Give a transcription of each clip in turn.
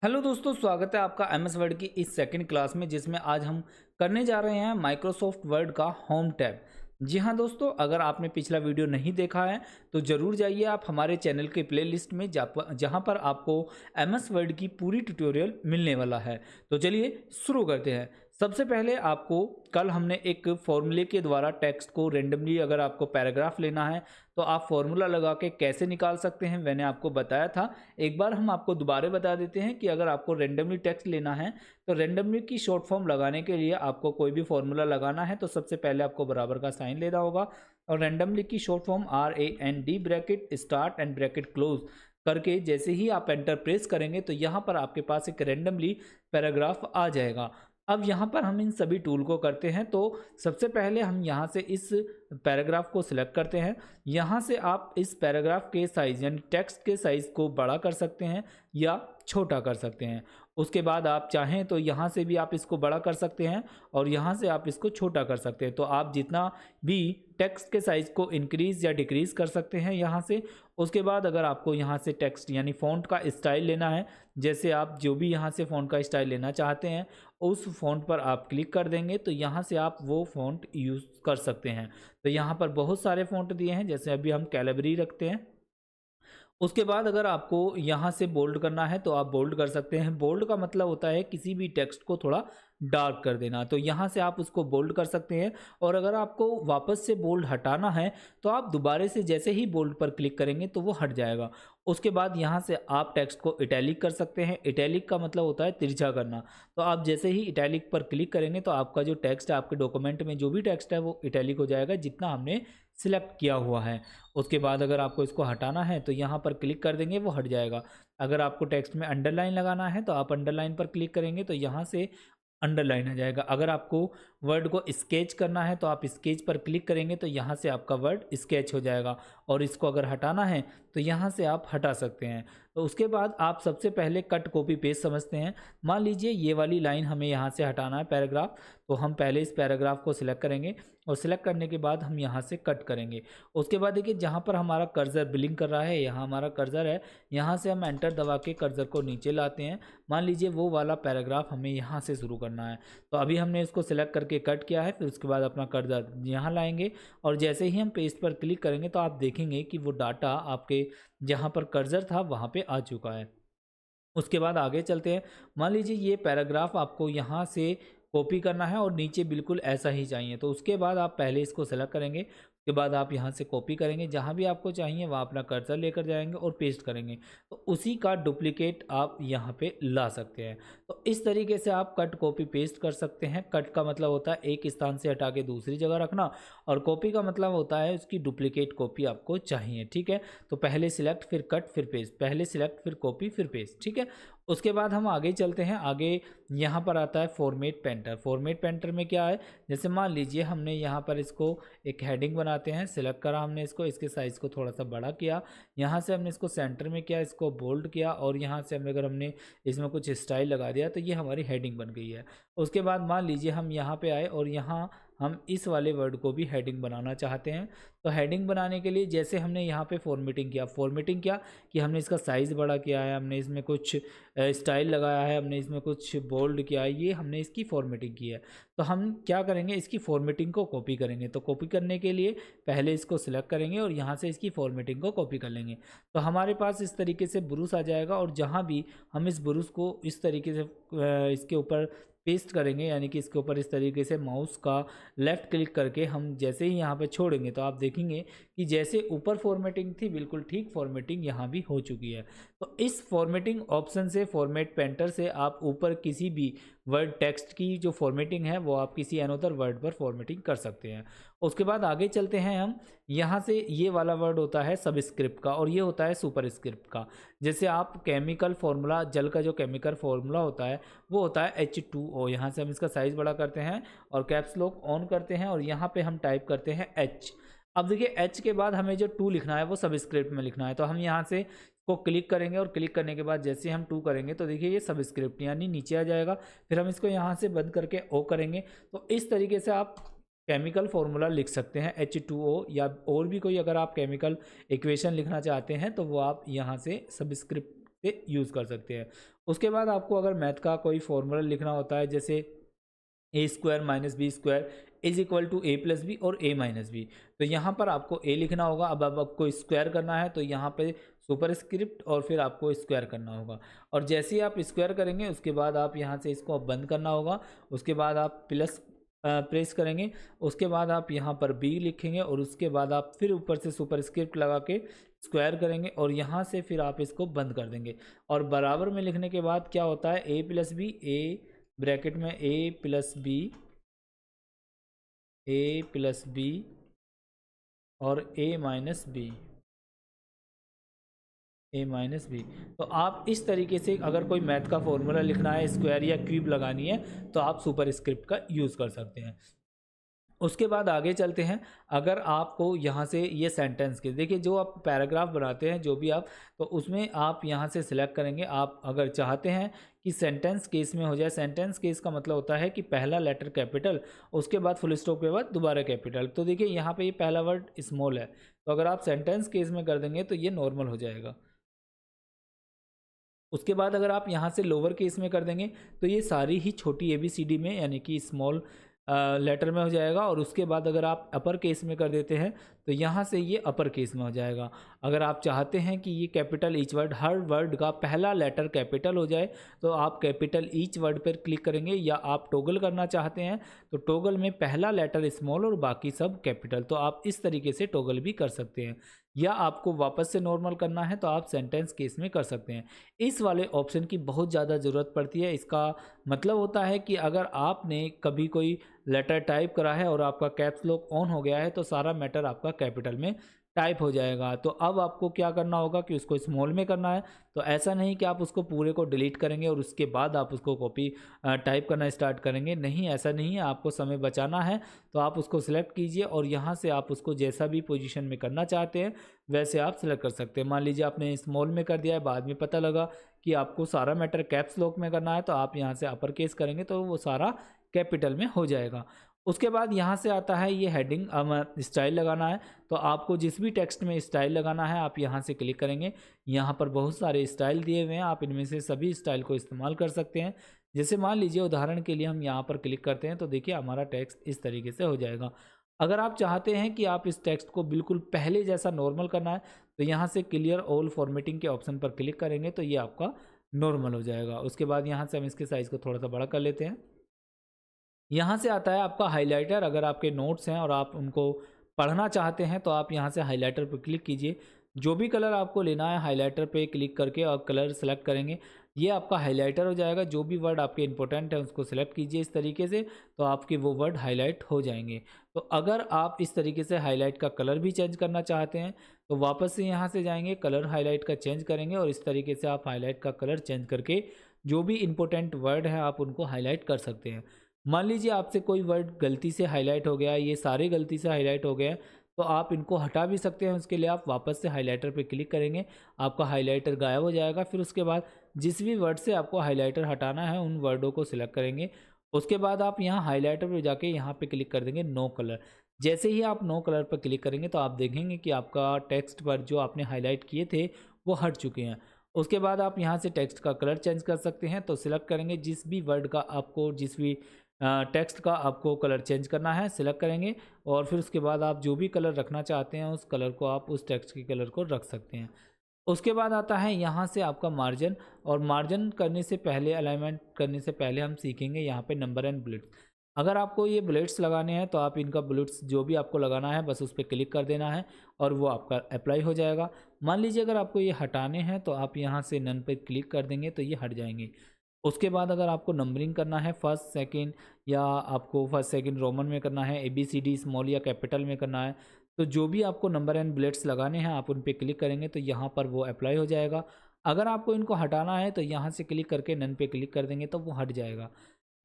Hello दोस्तों, स्वागत है आपका एमएस वर्ड की इस सेकंड क्लास में, जिसमें आज हम करने जा रहे हैं माइक्रोसॉफ्ट वर्ड का होम टैब। जी हाँ दोस्तों, अगर आपने पिछला वीडियो नहीं देखा है तो ज़रूर जाइए आप हमारे चैनल के प्लेलिस्ट में, जहाँ पर आपको एमएस वर्ड की पूरी ट्यूटोरियल मिलने वाला है। तो चलिए शुरू करते हैं। सबसे पहले आपको कल हमने एक फॉर्मूले के द्वारा टेक्स्ट को रेंडमली, अगर आपको पैराग्राफ लेना है तो आप फॉर्मूला लगा के कैसे निकाल सकते हैं, मैंने आपको बताया था। एक बार हम आपको दोबारा बता देते हैं कि अगर आपको रेंडमली टेक्स्ट लेना है तो रेंडमली की शॉर्ट फॉर्म लगाने के लिए आपको कोई भी फॉर्मूला लगाना है तो सबसे पहले आपको बराबर का साइन लेना होगा और रेंडमली की short form RAND bracket start and bracket close करके जैसे ही आप एंटर प्रेस करेंगे तो यहाँ पर आपके पास एक रेंडमली पैराग्राफ आ जाएगा। अब यहाँ पर हम इन सभी टूल को करते हैं। तो सबसे पहले हम यहाँ से इस पैराग्राफ को सिलेक्ट करते हैं। यहाँ से आप इस पैराग्राफ के साइज़ यानी टेक्स्ट के साइज़ को बड़ा कर सकते हैं या छोटा कर सकते हैं। उसके बाद आप चाहें तो यहाँ से भी आप इसको बड़ा कर सकते हैं और यहाँ से आप इसको छोटा कर सकते हैं। तो आप जितना भी टेक्स्ट के साइज़ को इंक्रीज़ या डिक्रीज़ कर सकते हैं यहाँ से। उसके बाद अगर आपको यहाँ से टेक्स्ट यानी फ़ॉन्ट का स्टाइल लेना है, जैसे आप जो भी यहाँ से फ़ॉन्ट का स्टाइल लेना चाहते हैं उस फ़ॉन्ट पर आप क्लिक कर देंगे तो यहाँ से आप वो फ़ॉन्ट यूज़ कर सकते हैं। तो यहाँ पर बहुत सारे फ़ॉन्ट दिए हैं, जैसे अभी हम कैलिबरी रखते हैं। उसके बाद अगर आपको यहाँ से बोल्ड करना है तो आप बोल्ड कर सकते हैं। बोल्ड का मतलब होता है किसी भी टेक्स्ट को थोड़ा डार्क कर देना, तो यहाँ से आप उसको बोल्ड कर सकते हैं। और अगर आपको वापस से बोल्ड हटाना है तो आप दोबारा से जैसे ही बोल्ड पर क्लिक करेंगे तो वो हट जाएगा। उसके बाद यहाँ से आप टेक्स्ट को इटैलिक कर सकते हैं। इटैलिक का मतलब होता है तिरछा करना। तो आप जैसे ही इटैलिक पर क्लिक करेंगे तो आपका जो टेक्स्ट है, आपके डॉक्यूमेंट में जो भी टेक्स्ट है वो इटैलिक हो जाएगा जितना हमने सिलेक्ट किया हुआ है। उसके बाद अगर आपको इसको हटाना है तो यहाँ पर क्लिक कर देंगे, वो हट जाएगा। अगर आपको टेक्स्ट में अंडरलाइन लगाना है तो आप अंडरलाइन पर क्लिक करेंगे तो यहाँ से अंडरलाइन आ जाएगा। अगर आपको वर्ड को स्केच करना है तो आप स्केच पर क्लिक करेंगे तो यहाँ से आपका वर्ड स्केच हो जाएगा। और इसको अगर हटाना है तो यहाँ से आप हटा सकते हैं। तो उसके बाद आप सबसे पहले कट कॉपी पेस्ट समझते हैं। मान लीजिए ये वाली लाइन हमें यहाँ से हटाना है पैराग्राफ, तो हम पहले इस पैराग्राफ को सिलेक्ट करेंगे और सिलेक्ट करने के बाद हम यहाँ से कट करेंगे। उसके बाद देखिए जहाँ पर हमारा कर्सर बिलिंग कर रहा है, यहाँ हमारा कर्सर है, यहाँ से हम एंटर दबा के कर्सर को नीचे लाते हैं। मान लीजिए वो वाला पैराग्राफ हमें यहाँ से शुरू करना है, तो अभी हमने इसको सिलेक्ट करके कट किया है। फिर उसके बाद अपना कर्सर यहाँ लाएंगे और जैसे ही हम पेस्ट पर क्लिक करेंगे तो आप देखेंगे कि वो डाटा आपके जहाँ पर कर्सर था वहाँ पे आ चुका है। उसके बाद आगे चलते हैं। मान लीजिए ये पैराग्राफ आपको यहाँ से कॉपी करना है और नीचे बिल्कुल ऐसा ही चाहिए, तो उसके बाद आप पहले इसको सेलेक्ट करेंगे। उसके बाद आप यहाँ से कॉपी करेंगे, जहाँ भी आपको चाहिए वहाँ अपना कर्सर लेकर जाएंगे और पेस्ट करेंगे, तो उसी का डुप्लीकेट आप यहाँ पे ला सकते हैं। तो इस तरीके से आप कट कॉपी पेस्ट कर सकते हैं। कट का मतलब होता है एक स्थान से हटा के दूसरी जगह रखना, और कॉपी का मतलब होता है उसकी डुप्लीकेट कॉपी आपको चाहिए। ठीक है, तो पहले सिलेक्ट फिर कट फिर पेस्ट, पहले सिलेक्ट फिर कॉपी फिर पेस्ट। ठीक है, उसके बाद हम आगे चलते हैं। आगे यहाँ पर आता है फॉर्मेट पेंटर। फॉर्मेट पेंटर में क्या है, जैसे मान लीजिए हमने यहाँ पर इसको एक हेडिंग बनाते हैं, सिलेक्ट करा हमने इसको, इसके साइज़ को थोड़ा सा बड़ा किया, यहाँ से हमने इसको सेंटर में किया, इसको बोल्ड किया और यहाँ से हमने अगर हमने इसमें कुछ स्टाइल लगा दिया तो ये हमारी हेडिंग बन गई है। उसके बाद मान लीजिए हम यहाँ पे आए और यहाँ हम इस वाले वर्ड को भी हेडिंग बनाना चाहते हैं। तो हेडिंग बनाने के लिए जैसे हमने यहाँ पे फॉर्मेटिंग किया, फॉर्मेटिंग क्या कि हमने इसका साइज़ बड़ा किया है, हमने इसमें कुछ स्टाइल लगाया है, हमने इसमें कुछ बोल्ड किया है, ये हमने इसकी फॉर्मेटिंग की है। तो हम क्या करेंगे, इसकी फॉर्मेटिंग को कॉपी करेंगे। तो कॉपी करने के लिए पहले इसको सिलेक्ट करेंगे और यहाँ से इसकी फॉर्मेटिंग को कॉपी कर लेंगे। तो हमारे पास इस तरीके से ब्रूस आ जाएगा और जहाँ भी हम इस ब्रूस को इस तरीके से इसके ऊपर पेस्ट करेंगे, यानी कि इसके ऊपर इस तरीके से माउस का लेफ़्ट क्लिक करके हम जैसे ही यहाँ पे छोड़ेंगे तो आप देखेंगे कि जैसे ऊपर फॉर्मेटिंग थी बिल्कुल ठीक फॉर्मेटिंग यहाँ भी हो चुकी है। तो इस फॉर्मेटिंग ऑप्शन से, फॉर्मेट पेंटर से आप ऊपर किसी भी वर्ड टेक्स्ट की जो फॉर्मेटिंग है वो आप किसी अनदर वर्ड पर फॉर्मेटिंग कर सकते हैं। उसके बाद आगे चलते हैं हम। यहाँ से ये वाला वर्ड होता है सबस्क्रिप्ट का और ये होता है सुपरस्क्रिप्ट का। जैसे आप केमिकल फार्मूला, जल का जो केमिकल फार्मूला होता है वो होता है H2O। यहाँ से हम इसका साइज़ बड़ा करते हैं और कैप्स लॉक ऑन करते हैं और यहाँ पे हम टाइप करते हैं H। अब देखिए H के बाद हमें जो 2 लिखना है वो सबस्क्रिप्ट में लिखना है, तो हम यहाँ से को क्लिक करेंगे और क्लिक करने के बाद जैसे हम 2 करेंगे तो देखिए ये सबस्क्रिप्ट यानी नीचे आ जाएगा। फिर हम इसको यहाँ से बंद करके O करेंगे। तो इस तरीके से आप केमिकल फार्मूला लिख सकते हैं H2O, या और भी कोई अगर आप केमिकल इक्वेशन लिखना चाहते हैं तो वो आप यहाँ से सबस्क्रिप्ट से यूज़ कर सकते हैं। उसके बाद आपको अगर मैथ का कोई फॉर्मूला लिखना होता है, जैसे A square minus B square is equal to A plus B और ए माइनस बी, तो यहाँ पर आपको ए लिखना होगा। अब आपको स्क्वायर करना है तो यहाँ पे सुपर स्क्रिप्ट और फिर आपको स्क्वायर करना होगा। और जैसे ही आप स्क्वायर करेंगे उसके बाद आप यहाँ से इसको अब बंद करना होगा। उसके बाद आप प्लस प्रेस करेंगे, उसके बाद आप यहाँ पर बी लिखेंगे और उसके बाद आप फिर ऊपर से सुपर स्क्रिप्ट लगा के स्क्वायर करेंगे और यहाँ से फिर आप इसको बंद कर देंगे। और बराबर में लिखने के बाद क्या होता है, ए प्लस बी, ए ब्रैकेट में ए प्लस बी और ए माइनस बी। तो आप इस तरीके से अगर कोई मैथ का फॉर्मूला लिखना है, स्क्वायर या क्यूब लगानी है, तो आप सुपर स्क्रिप्ट का यूज़ कर सकते हैं। उसके बाद आगे चलते हैं। अगर आपको यहाँ से ये सेंटेंस के देखिए, जो आप पैराग्राफ बनाते हैं जो भी आप, तो उसमें आप यहाँ से सिलेक्ट करेंगे। आप अगर चाहते हैं कि सेंटेंस केस में हो जाए, सेंटेंस केस का मतलब होता है कि पहला लेटर कैपिटल, उसके बाद फुल स्टॉप के बाद दोबारा कैपिटल। तो देखिए यहाँ पे ये पहला वर्ड स्मॉल है, तो अगर आप सेंटेंस केस में कर देंगे तो ये नॉर्मल हो जाएगा। उसके बाद अगर आप यहाँ से लोअर केस में कर देंगे तो ये सारी ही छोटी ABCD में यानी कि स्मॉल लेटर में हो जाएगा। और उसके बाद अगर आप अपर केस में कर देते हैं तो यहाँ से ये अपर केस में हो जाएगा। अगर आप चाहते हैं कि ये कैपिटल ईच वर्ड, हर वर्ड का पहला लेटर कैपिटल हो जाए, तो आप कैपिटल ईच वर्ड पर क्लिक करेंगे। या आप टॉगल करना चाहते हैं तो टॉगल में पहला लेटर स्मॉल और बाकी सब कैपिटल, तो आप इस तरीके से टॉगल भी कर सकते हैं। या आपको वापस से नॉर्मल करना है तो आप सेंटेंस केस में कर सकते हैं। इस वाले ऑप्शन की बहुत ज़्यादा ज़रूरत पड़ती है। इसका मतलब होता है कि अगर आपने कभी कोई लेटर टाइप करा है और आपका कैप्स लॉक ऑन हो गया है तो सारा मैटर आपका कैपिटल में टाइप हो जाएगा। तो अब आपको क्या करना होगा कि उसको स्मॉल में करना है। तो ऐसा नहीं कि आप उसको पूरे को डिलीट करेंगे और उसके बाद आप उसको कॉपी टाइप करना स्टार्ट करेंगे, नहीं, ऐसा नहीं है। आपको समय बचाना है तो आप उसको सिलेक्ट कीजिए और यहाँ से आप उसको जैसा भी पोजीशन में करना चाहते हैं वैसे आप सिलेक्ट कर सकते हैं। मान लीजिए आपने स्मॉल में कर दिया है, बाद में पता लगा कि आपको सारा मैटर कैप्स लॉक में करना है, तो आप यहाँ से अपर केस करेंगे तो वो सारा कैपिटल में हो जाएगा। उसके बाद यहाँ से आता है ये हेडिंग स्टाइल लगाना है। तो आपको जिस भी टेक्स्ट में स्टाइल लगाना है आप यहाँ से क्लिक करेंगे। यहाँ पर बहुत सारे स्टाइल दिए हुए हैं, आप इनमें से सभी स्टाइल को इस्तेमाल कर सकते हैं। जैसे मान लीजिए उदाहरण के लिए हम यहाँ पर क्लिक करते हैं तो देखिए हमारा टेक्स्ट इस तरीके से हो जाएगा। अगर आप चाहते हैं कि आप इस टेक्स्ट को बिल्कुल पहले जैसा नॉर्मल करना है तो यहाँ से क्लियर ऑल फॉर्मेटिंग के ऑप्शन पर क्लिक करेंगे तो ये आपका नॉर्मल हो जाएगा। उसके बाद यहाँ से हम इसके साइज़ को थोड़ा सा बड़ा कर लेते हैं। यहाँ से आता है आपका हाइलाइटर। अगर आपके नोट्स हैं और आप उनको पढ़ना चाहते हैं तो आप यहाँ से हाइलाइटर पर क्लिक कीजिए। जो भी कलर आपको लेना है हाइलाइटर पे क्लिक करके और कलर सेलेक्ट करेंगे, ये आपका हाइलाइटर हो जाएगा। जो भी वर्ड आपके इंपॉर्टेंट है उसको सेलेक्ट कीजिए इस तरीके से, तो आपके वो वर्ड हाईलाइट हो जाएंगे। तो अगर आप इस तरीके से हाईलाइट का कलर भी चेंज करना चाहते हैं तो वापस से यहाँ से जाएंगे, कलर हाईलाइट का चेंज करेंगे और इस तरीके से आप हाईलाइट का कलर चेंज करके जो भी इंपॉर्टेंट वर्ड है आप उनको हाईलाइट कर सकते हैं। मान लीजिए आपसे कोई वर्ड गलती से हाईलाइट हो गया, ये सारे गलती से हाईलाइट हो गए, तो आप इनको हटा भी सकते हैं। उसके लिए आप वापस से हाइलाइटर पे क्लिक करेंगे, आपका हाइलाइटर गायब हो जाएगा। फिर उसके बाद जिस भी वर्ड से आपको हाइलाइटर हटाना है उन वर्डों को सिलेक्ट करेंगे। उसके बाद आप यहाँ हाइलाइटर पे जाके यहाँ पे क्लिक कर देंगे नो कलर। जैसे ही आप नो कलर पर क्लिक करेंगे तो आप देखेंगे कि आपका टेक्स्ट पर जो आपने हाईलाइट किए थे वो हट चुके हैं। उसके बाद आप यहाँ से टेक्स्ट का कलर चेंज कर सकते हैं। तो सिलेक्ट करेंगे जिस भी वर्ड का आपको, जिस भी टेक्स्ट का आपको कलर चेंज करना है सिलेक्ट करेंगे और फिर उसके बाद आप जो भी कलर रखना चाहते हैं उस कलर को आप उस टेक्स्ट के कलर को रख सकते हैं। उसके बाद आता है यहाँ से आपका मार्जिन, और मार्जिन करने से पहले, अलाइनमेंट करने से पहले हम सीखेंगे यहाँ पे नंबर एंड बुलेट्स। अगर आपको ये बुलेट्स लगाने हैं तो आप इनका बुलेट्स जो भी आपको लगाना है बस उस पर क्लिक कर देना है और वो आपका अप्लाई हो जाएगा। मान लीजिए अगर आपको ये हटाने हैं तो आप यहाँ से नन पर क्लिक कर देंगे तो ये हट जाएंगे। उसके बाद अगर आपको नंबरिंग करना है फर्स्ट सेकंड, या आपको फर्स्ट सेकंड रोमन में करना है, ABCD स्मॉल या कैपिटल में करना है, तो जो भी आपको नंबर एंड बुलेट्स लगाने हैं आप उन पे क्लिक करेंगे तो यहाँ पर वो अप्लाई हो जाएगा। अगर आपको इनको हटाना है तो यहाँ से क्लिक करके नन पे क्लिक कर देंगे तो वो हट जाएगा।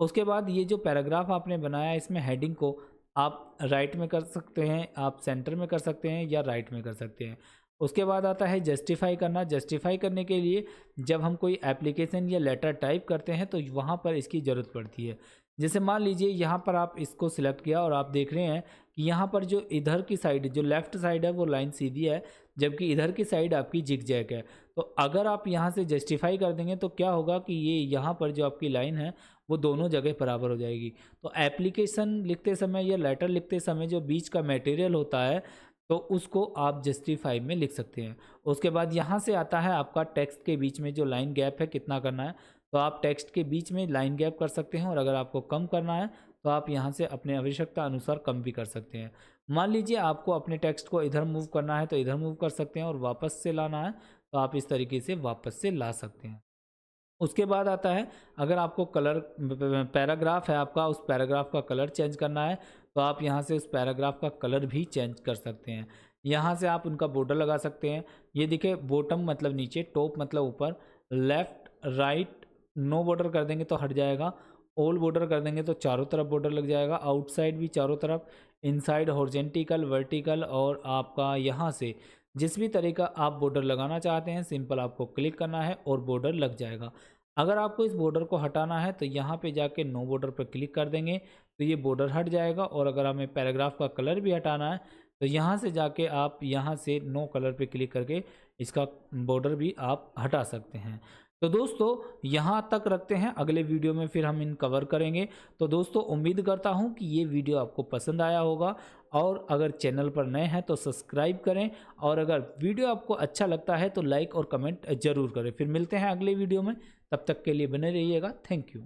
उसके बाद ये जो पैराग्राफ आपने बनाया इसमें हेडिंग को आप राइट में कर सकते हैं, आप सेंटर में कर सकते हैं या राइट में कर सकते हैं। उसके बाद आता है जस्टिफाई करना। जस्टिफाई करने के लिए जब हम कोई एप्लीकेशन या लेटर टाइप करते हैं तो वहाँ पर इसकी ज़रूरत पड़ती है। जैसे मान लीजिए यहाँ पर आप इसको सिलेक्ट किया और आप देख रहे हैं कि यहाँ पर जो इधर की साइड, जो लेफ़्ट साइड है वो लाइन सीधी है, जबकि इधर की साइड आपकी जिगजैग है। तो अगर आप यहाँ से जस्टिफाई कर देंगे तो क्या होगा कि ये यहाँ पर जो आपकी लाइन है वो दोनों जगह बराबर हो जाएगी। तो एप्लीकेशन लिखते समय या लेटर लिखते समय जो बीच का मटेरियल होता है तो उसको आप जस्टिफाई में लिख सकते हैं। उसके बाद यहाँ से आता है आपका टेक्स्ट के बीच में जो लाइन गैप है कितना करना है, तो आप टेक्स्ट के बीच में लाइन गैप कर सकते हैं, और अगर आपको कम करना है तो आप यहाँ से अपने आवश्यकता अनुसार कम भी कर सकते हैं। मान लीजिए आपको अपने टेक्स्ट को इधर मूव करना है तो इधर मूव कर सकते हैं, और वापस से लाना है तो आप इस तरीके से वापस से ला सकते हैं। उसके बाद आता है, अगर आपको कलर, पैराग्राफ है आपका, उस पैराग्राफ का कलर चेंज करना है तो आप यहाँ से उस पैराग्राफ का कलर भी चेंज कर सकते हैं। यहाँ से आप उनका बॉर्डर लगा सकते हैं। ये देखिए, बॉटम मतलब नीचे, टॉप मतलब ऊपर, लेफ़्ट राइट नो बॉर्डर कर देंगे तो हट जाएगा, ऑल बॉर्डर कर देंगे तो चारों तरफ बॉर्डर लग जाएगा, आउटसाइड भी चारों तरफ, इनसाइड हॉरिजॉन्टल, वर्टिकल, और आपका यहाँ से जिस भी तरीका आप बॉर्डर लगाना चाहते हैं सिंपल आपको क्लिक करना है और बॉर्डर लग जाएगा। अगर आपको इस बॉर्डर को हटाना है तो यहाँ पे जाके नो बॉर्डर पर क्लिक कर देंगे तो ये बॉर्डर हट जाएगा, और अगर हमें पैराग्राफ का कलर भी हटाना है तो यहाँ से जाके आप यहाँ से नो कलर पे क्लिक करके इसका बॉर्डर भी आप हटा सकते हैं। तो दोस्तों यहाँ तक रखते हैं, अगले वीडियो में फिर हम इन कवर करेंगे। तो दोस्तों उम्मीद करता हूँ कि ये वीडियो आपको पसंद आया होगा, और अगर चैनल पर नए हैं तो सब्सक्राइब करें, और अगर वीडियो आपको अच्छा लगता है तो लाइक और कमेंट ज़रूर करें। फिर मिलते हैं अगले वीडियो में, तब तक के लिए बने रहिएगा। Thank you.